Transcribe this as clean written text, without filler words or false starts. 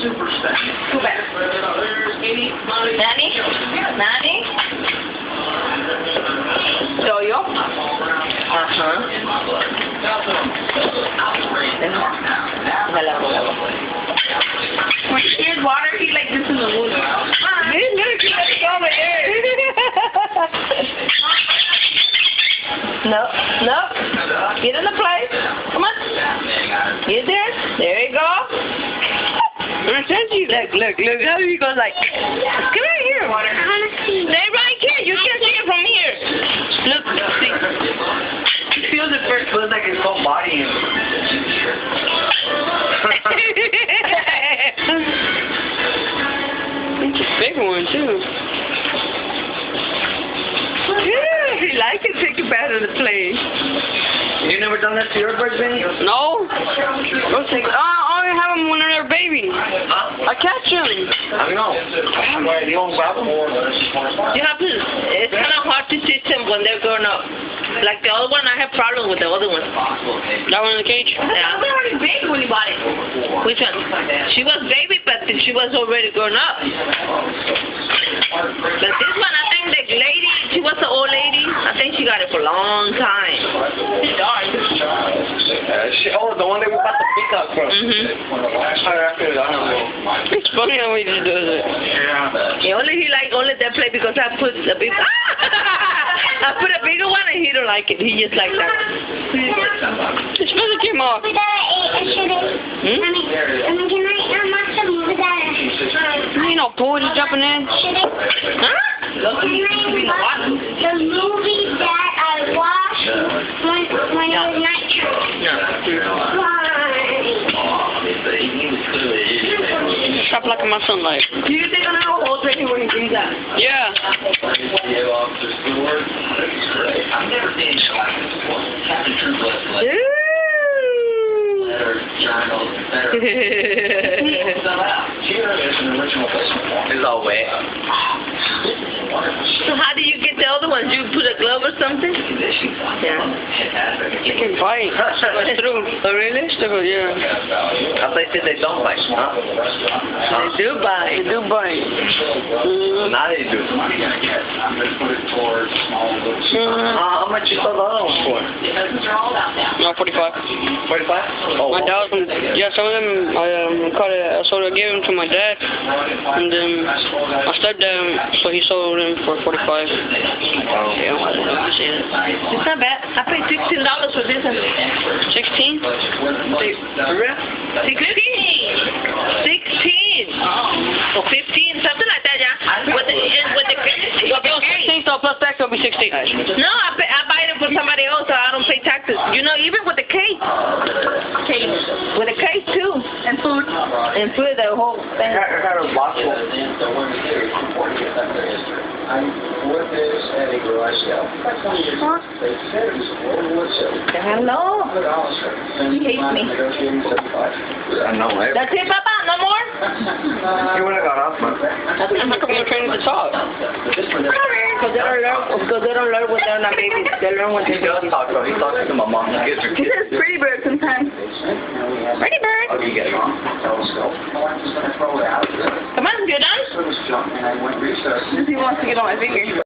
super special. Too bad. Nani? Nani? Yo-yo? Uh-huh. When he hears water, he like this in the woods. Look, he let it go over there. No. Get in the place. Come on. Get there. There you go. Look, how he goes like, come right here. Stay right here. You can't see it from here. Look, see. He feels it first, feels like his whole body. It's a big one too. Yeah, he likes it. Take it back to the plane. You never done that to your bird, Benny? No. I only have them when they're baby. I catch them. I know. You won't grab them? You have to. It's kind of hard to teach them when they're grown up. Like the other one, I have problems with the other one. That one in the cage? Yeah. She was already baby when you bought it. Which one? She was baby, but she was already grown up. But this one, I think the lady, she was an old lady. I think she got it for a long time. It's dark. The one that we got the pick up from. It's funny how he just does it. Yeah. He like that play because I put a big. I put a bigger one and he don't like it. He just like that. It's supposed to came off. Can I watch the movie that You know, boy, just jumping in. Huh? the movie that I watched when it was nighttime? Stop blocking my sunlight. Do you think I know how old right here when he brings that? Yeah. I've never seen anything like this before. Captain True Blood. It's all wet. So how do you get the other ones? You put a glove or something? Yeah. They can bite. It's through. Oh really? Yeah. I thought they said they don't bite, huh? They do bite. They do bite. Now they do. How much you sold the other ones for? No, 45. 45? Oh, My dad, yeah, some of them, I gave them to my dad, and then my stepdad, so he sold them for 45. Yeah, it's not bad. I paid $16 for this one. 16? For real? 16? 16! Or 15, something like that, yeah. With the case. So if it was 16, so plus tax, it'll be 16. No, I buy it for somebody else, so I don't pay taxes. You know, even with the case. With a case too, and food, the whole thing. I got a box full. Hello. He hates me. I know, right? That's it, Papa? No more? You would have got off, man. How come you're training to talk? Because they don't learn when they're not babies. They learn when they're He does talk, though. He talks to my mom. He gets her He kids. says pretty bird sometimes. Pretty bird. Oh, you get it wrong. Come on, you're done? He wants to get on my finger.